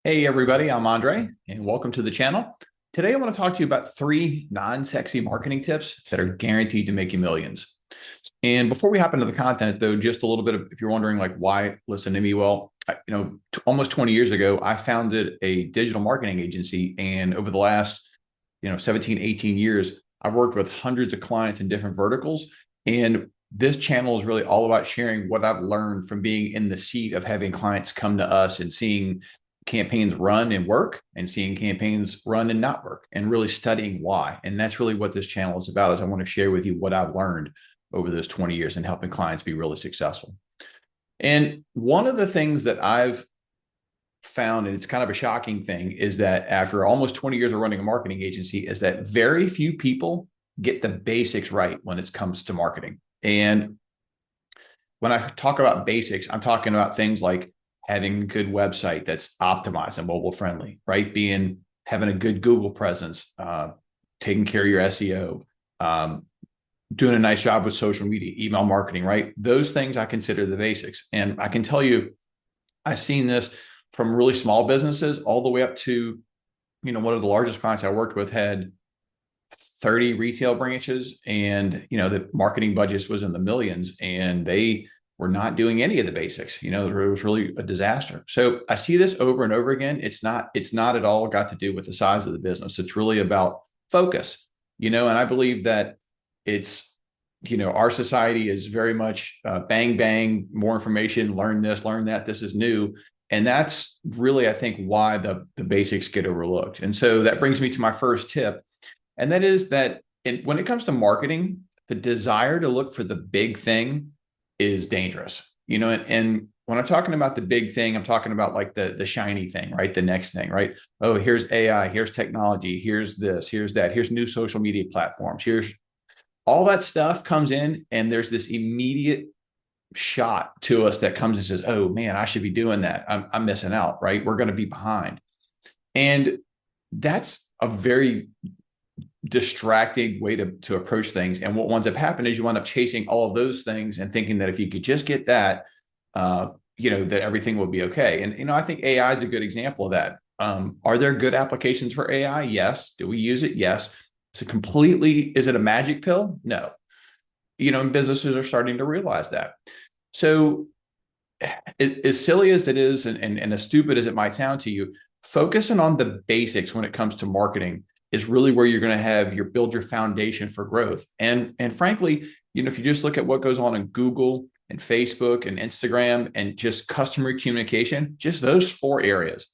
Hey everybody, I'm Andre and welcome to the channel. Today I want to talk to you about three non-sexy marketing tips that are guaranteed to make you millions. And before we hop into the content though, just a little bit of, if you're wondering like why listen to me, well, almost 20 years ago, I founded a digital marketing agency, and over the last, 17, 18 years, I've worked with hundreds of clients in different verticals. And this channel is really all about sharing what I've learned from being in the seat of having clients come to us and seeing campaigns run and work and seeing campaigns run and not work and really studying why. And that's really what this channel is about, is I want to share with you what I've learned over those 20 years and helping clients be really successful. And one of the things that I've found, and it's kind of a shocking thing, is that after almost 20 years of running a marketing agency, is that very few people get the basics right when it comes to marketing. And when I talk about basics, I'm talking about things like having a good website that's optimized and mobile friendly, right? Having a good Google presence, taking care of your SEO, doing a nice job with social media, email marketing, right? Those things I consider the basics. And I can tell you, I've seen this from really small businesses all the way up to, one of the largest clients I worked with had 30 retail branches, and the marketing budget was in the millions, and they were not doing any of the basics. It was really a disaster. So I see this over and over again. It's not at all got to do with the size of the business. It's really about focus. And I believe that it's, our society is very much bang bang, more information, learn this, learn that, this is new. And that's really, I think, why the basics get overlooked. And so that brings me to my first tip, and that is that when it comes to marketing, the desire to look for the big thing is dangerous. And when I'm talking about the big thing, I'm talking about like the shiny thing, right? The next thing, right? Oh, here's AI, here's technology, here's this, here's that, here's new social media platforms, here's all that stuff comes in, and there's this immediate shot to us that comes and says, oh man, I should be doing that. I'm missing out, right? We're going to be behind. And that's a very distracting way to approach things. And what winds up happening is you wind up chasing all of those things and thinking that if you could just get that, that everything will be okay. And, I think AI is a good example of that. Are there good applications for AI? Yes. Do we use it? Yes. Is it a magic pill? No. And businesses are starting to realize that. So as silly as it is, and as stupid as it might sound to you, focusing on the basics when it comes to marketing is really where you're going to build your foundation for growth. And frankly, if you just look at what goes on in Google and Facebook and Instagram and just customer communication, just those four areas,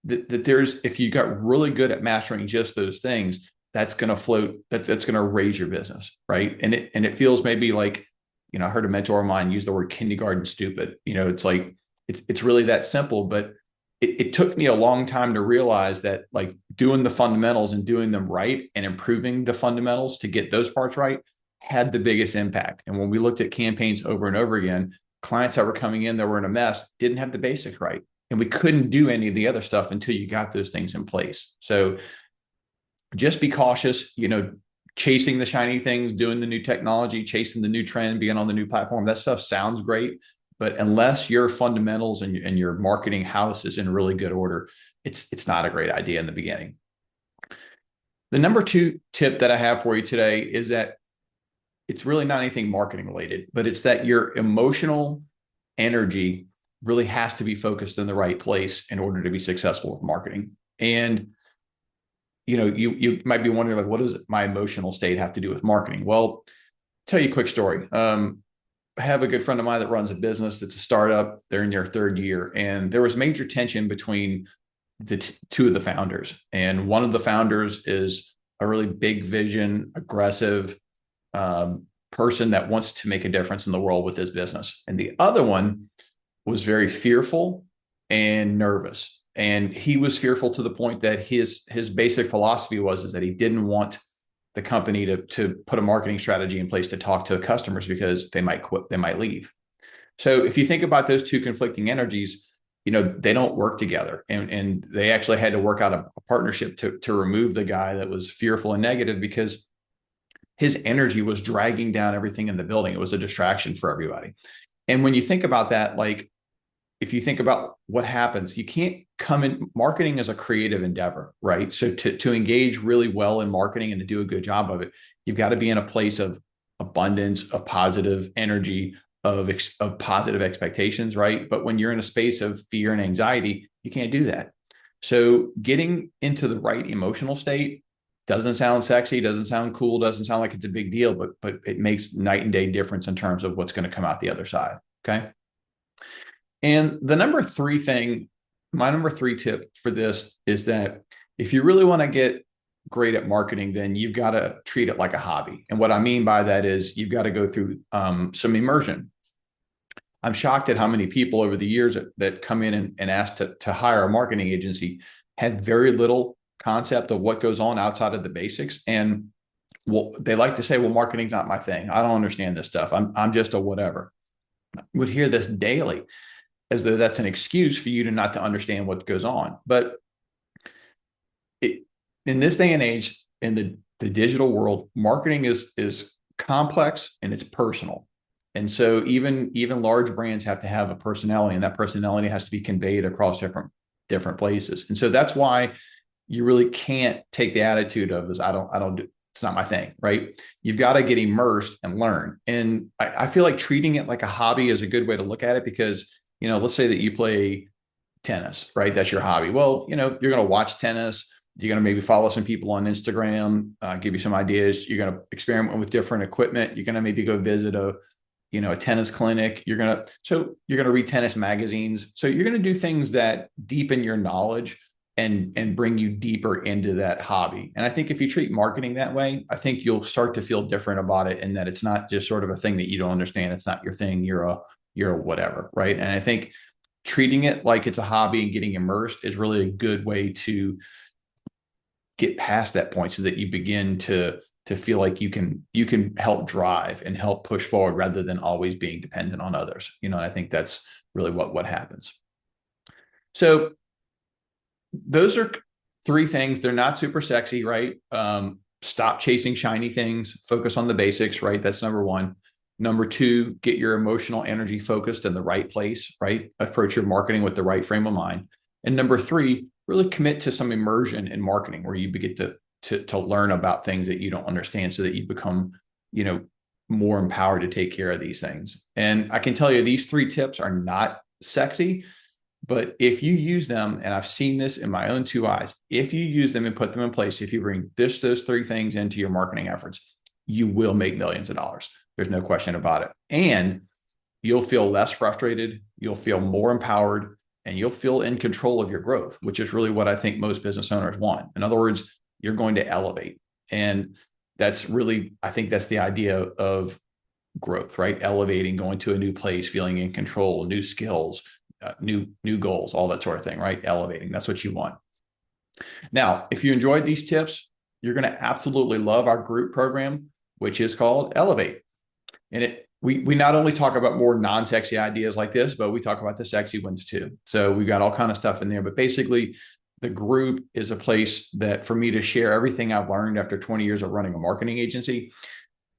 if you got really good at mastering just those things, that's going to that's going to raise your business, right? And it feels maybe like, I heard a mentor of mine use the word kindergarten stupid. It's like it's really that simple, but it took me a long time to realize that like doing the fundamentals and doing them right and improving the fundamentals to get those parts right had the biggest impact. And when we looked at campaigns over and over again, clients that were coming in that were in a mess didn't have the basics right. And we couldn't do any of the other stuff until you got those things in place. So just be cautious, chasing the shiny things, doing the new technology, chasing the new trend, being on the new platform. That stuff sounds great. But unless your fundamentals and your marketing house is in really good order, it's not a great idea in the beginning. The number two tip that I have for you today is that it's really not anything marketing related, but it's that your emotional energy really has to be focused in the right place in order to be successful with marketing. And you might be wondering, like, what does my emotional state have to do with marketing? Well, tell you a quick story. I have a good friend of mine that runs a business that's a startup. They're in their third year, and there was major tension between the two of the founders. And one of the founders is a really big vision, aggressive person that wants to make a difference in the world with his business. And the other one was very fearful and nervous. And he was fearful to the point that his basic philosophy is that he didn't want the company to put a marketing strategy in place to talk to customers because they might quit, they might leave. So if you think about those two conflicting energies, they don't work together. And they actually had to work out a partnership to remove the guy that was fearful and negative, because his energy was dragging down everything in the building. It was a distraction for everybody. And when you think about that, like, if you think about what happens, you can't come in. Marketing is a creative endeavor, right? So to engage really well in marketing and to do a good job of it, you've got to be in a place of abundance, of positive energy, of positive expectations, right? But when you're in a space of fear and anxiety, you can't do that. So getting into the right emotional state doesn't sound sexy, doesn't sound cool, doesn't sound like it's a big deal, but it makes night and day difference in terms of what's going to come out the other side. Okay. And the my number three tip for this is that if you really want to get great at marketing, then you've got to treat it like a hobby. And what I mean by that is you've got to go through some immersion. I'm shocked at how many people over the years that come in and ask to hire a marketing agency had very little concept of what goes on outside of the basics. And they like to say, well, marketing's not my thing. I don't understand this stuff. I'm just a whatever. I would hear this daily as though that's an excuse for you to not to understand what goes on. But in this day and age, in the digital world, marketing is complex and it's personal. And so even large brands have to have a personality, and that personality has to be conveyed across different places. And so that's why you really can't take the attitude of this, I don't do, it's not my thing, right? You've got to get immersed and learn. And I feel like treating it like a hobby is a good way to look at it because, let's say that you play tennis, right? That's your hobby. Well, you're going to watch tennis. You're going to maybe follow some people on Instagram, give you some ideas. You're going to experiment with different equipment. You're going to maybe go visit a tennis clinic. You're going to read tennis magazines. So you're going to do things that deepen your knowledge and bring you deeper into that hobby. And I think if you treat marketing that way, I think you'll start to feel different about it, and that it's not just sort of a thing that you don't understand. It's not your thing. You're a whatever, right? And I think treating it like it's a hobby and getting immersed is really a good way to get past that point so that you begin to feel like you can help drive and help push forward rather than always being dependent on others. And I think that's really what happens. So those are three things. They're not super sexy, right? Stop chasing shiny things, focus on the basics, right? That's number one. Number two, get your emotional energy focused in the right place, right? Approach your marketing with the right frame of mind. And number three, really commit to some immersion in marketing where you begin to learn about things that you don't understand so that you become, more empowered to take care of these things. And I can tell you these three tips are not sexy, but if you use them, and I've seen this in my own two eyes, if you use them and put them in place, if you bring those three things into your marketing efforts, you will make millions of dollars. There's no question about it. And you'll feel less frustrated. You'll feel more empowered, and you'll feel in control of your growth, which is really what I think most business owners want. In other words, you're going to elevate. And that's really, I think that's the idea of growth, right? Elevating, going to a new place, feeling in control, new skills, new goals, all that sort of thing, right? Elevating. That's what you want. Now, if you enjoyed these tips, you're going to absolutely love our group program, which is called Elevate. And we not only talk about more non-sexy ideas like this, but we talk about the sexy ones too. So we've got all kind of stuff in there, but basically the group is a place that for me to share everything I've learned after 20 years of running a marketing agency.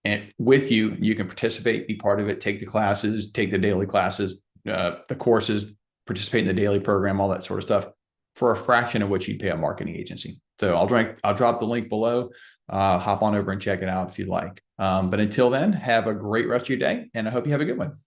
And with you, you can participate, be part of it, take the classes, take the daily classes, the courses, participate in the daily program, all that sort of stuff for a fraction of what you'd pay a marketing agency. So I'll drop the link below. Hop on over and check it out if you'd like. But until then, have a great rest of your day, and I hope you have a good one.